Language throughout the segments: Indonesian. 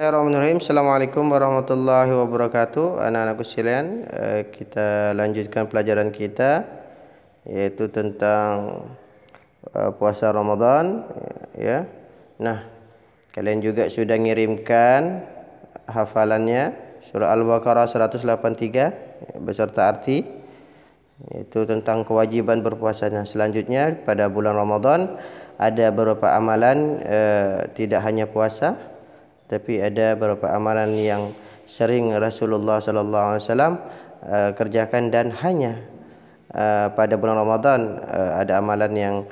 Bismillahirrahmanirrahim. Assalamualaikum warahmatullahi wabarakatuh. Anak-anakku sekalian, kita lanjutkan pelajaran kita, yaitu tentang puasa Ramadan, ya. Nah, kalian juga sudah ngirimkan hafalannya surah Al-Baqarah 183 beserta arti, yaitu tentang kewajiban berpuasanya. Selanjutnya pada bulan Ramadan ada beberapa amalan, tidak hanya puasa, tapi ada beberapa amalan yang sering Rasulullah sallallahu alaihi wasallam kerjakan, dan hanya pada bulan Ramadan ada amalan yang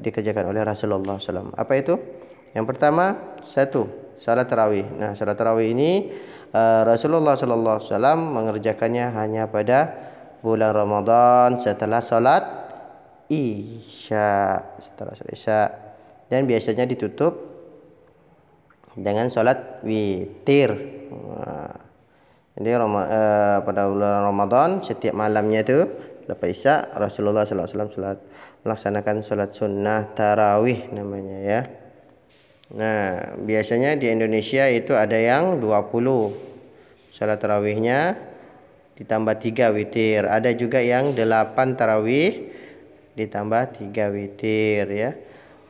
dikerjakan oleh Rasulullah sallallahu alaihi wasallam. Apa itu? Yang pertama, satu, salat tarawih. Nah, salat tarawih ini Rasulullah sallallahu alaihi wasallam mengerjakannya hanya pada bulan Ramadan setelah salat Isya, dan biasanya ditutup dengan sholat witir. Jadi pada bulan Ramadan setiap malamnya itu lepas isya Rasulullah SAW melaksanakan sholat sunnah tarawih namanya, ya. Nah, biasanya di Indonesia itu ada yang 20 sholat tarawihnya ditambah 3 witir. Ada juga yang 8 tarawih ditambah 3 witir, ya.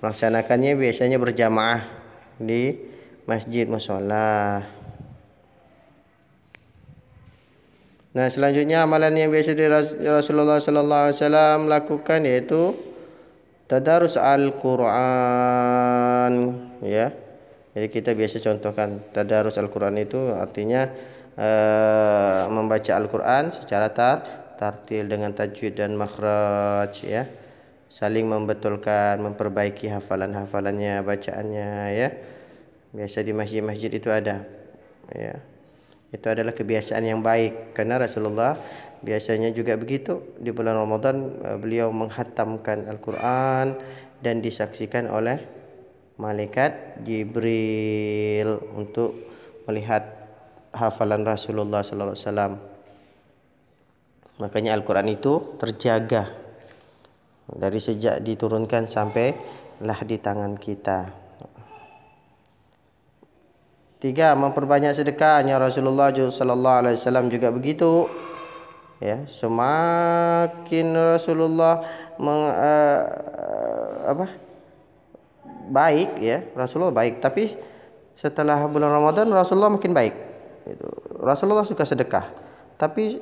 Melaksanakannya biasanya berjamaah di masjid mushola. Nah, selanjutnya amalan yang biasa Rasulullah sallallahu alaihi wasallam lakukan yaitu tadarus Al-Qur'an, ya. Jadi kita biasa contohkan tadarus Al-Qur'an itu artinya membaca Al-Qur'an secara tartil dengan tajwid dan makhraj, ya. Saling membetulkan, memperbaiki hafalannya, bacaannya, ya. Biasa di masjid-masjid itu ada, ya. Itu adalah kebiasaan yang baik, karena Rasulullah biasanya juga begitu. Di bulan Ramadan beliau menghatamkan Al-Quran dan disaksikan oleh malaikat Jibril untuk melihat hafalan Rasulullah sallallahu alaihi wasallam. Makanya Al-Quran itu terjaga dari sejak diturunkan sampailah di tangan kita. 3, memperbanyak sedekahnya. Rasulullah sallallahu alaihi wasallam juga begitu, ya. Semakin Rasulullah baik, ya. Rasulullah baik, tapi setelah bulan Ramadan Rasulullah makin baik. Rasulullah suka sedekah, tapi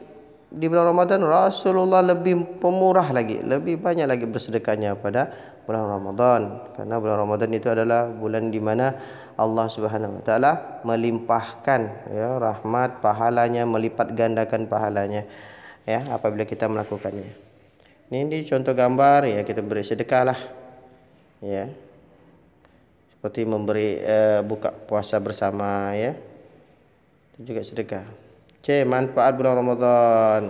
di bulan Ramadan Rasulullah lebih pemurah lagi, lebih banyak lagi bersedekahnya pada bulan Ramadan, karena bulan Ramadan itu adalah bulan di mana Allah Subhanahu wa taala melimpahkan, ya, rahmat, pahalanya, melipat gandakan pahalanya, ya, apabila kita melakukannya. Ini di contoh gambar, ya, kita beri sedekahlah, ya. Seperti memberi buka puasa bersama, ya. Itu juga sedekah. Manfaat bulan Ramadan,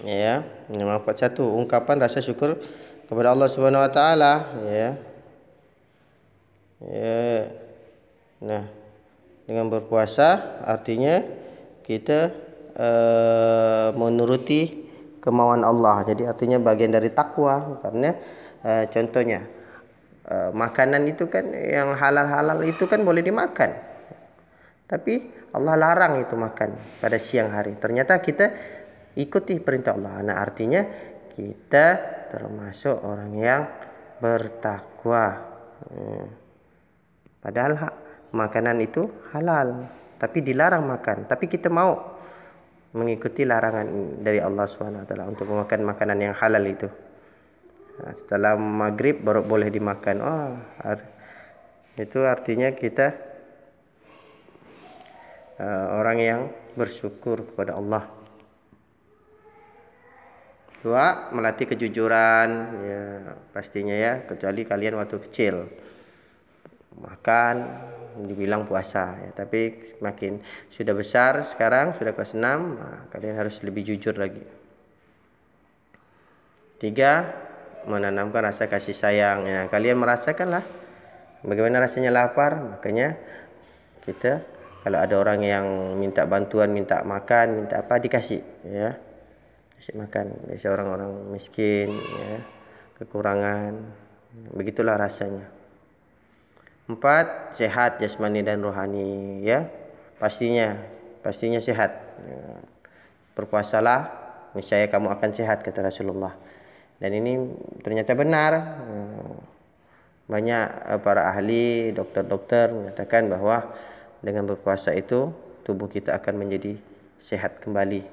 ya. Ini manfaat 1, ungkapan rasa syukur kepada Allah Subhanahu wa taala, ya. Ya. Nah, dengan berpuasa artinya kita menuruti kemauan Allah. Jadi artinya bagian dari takwa, karena contohnya makanan itu kan yang halal-halal itu kan boleh dimakan, tapi Allah larang itu makan pada siang hari. Ternyata kita ikuti perintah Allah. Nah, artinya kita termasuk orang yang bertakwa. Padahal makanan itu halal, tapi dilarang makan. Tapi kita mau mengikuti larangan dari Allah SWT untuk memakan makanan yang halal itu. Nah, setelah maghrib baru boleh dimakan. Itu artinya kita orang yang bersyukur kepada Allah. 2, melatih kejujuran, ya, pastinya, ya, kecuali kalian waktu kecil makan dibilang puasa, ya, tapi makin sudah besar, sekarang sudah kelas 6, nah, kalian harus lebih jujur lagi. 3, menanamkan rasa kasih sayang, ya. Kalian merasakanlah bagaimana rasanya lapar, makanya kita kalau ada orang yang minta bantuan, minta makan, minta apa, dikasih, ya. Kasih makan. Biasa orang-orang miskin, ya, kekurangan, begitulah rasanya. 4, sehat jasmani dan rohani, ya. Pastinya sehat. Berpuasalah, niscaya kamu akan sehat, kata Rasulullah. Dan ini ternyata benar. Banyak para ahli, dokter-dokter mengatakan bahwa dengan berpuasa itu tubuh kita akan menjadi sehat kembali.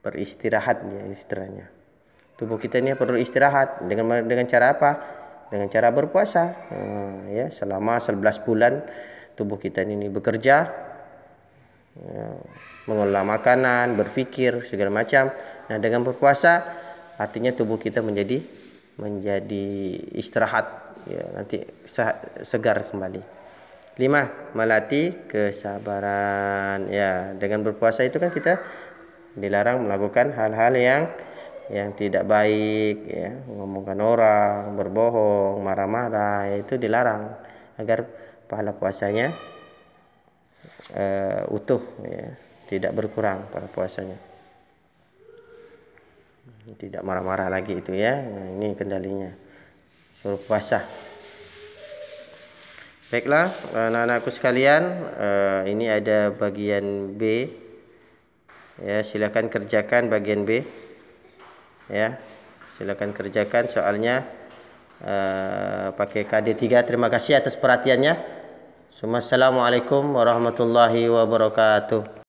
Beristirahat ya istilahnya. Tubuh kita ini perlu istirahat dengan cara apa? Dengan cara berpuasa. Ya, selama 11 bulan tubuh kita ini bekerja, ya, mengolah makanan, berpikir segala macam. Nah, dengan berpuasa artinya tubuh kita menjadi istirahat, ya, nanti segar kembali. 5, melatih kesabaran. Ya, dengan berpuasa itu kan kita dilarang melakukan hal-hal yang tidak baik, ya, ngomongkan orang, berbohong, marah-marah, ya, itu dilarang agar pahala puasanya utuh, ya, tidak berkurang pada puasanya. Tidak marah-marah lagi itu, ya. Nah, ini kendalinya suruh puasa. Baiklah anak-anakku sekalian, ini ada bagian B, ya, silakan kerjakan bagian B, ya, silakan kerjakan soalnya pakai KD3. Terima kasih atas perhatiannya. Assalamualaikum warahmatullahi wabarakatuh.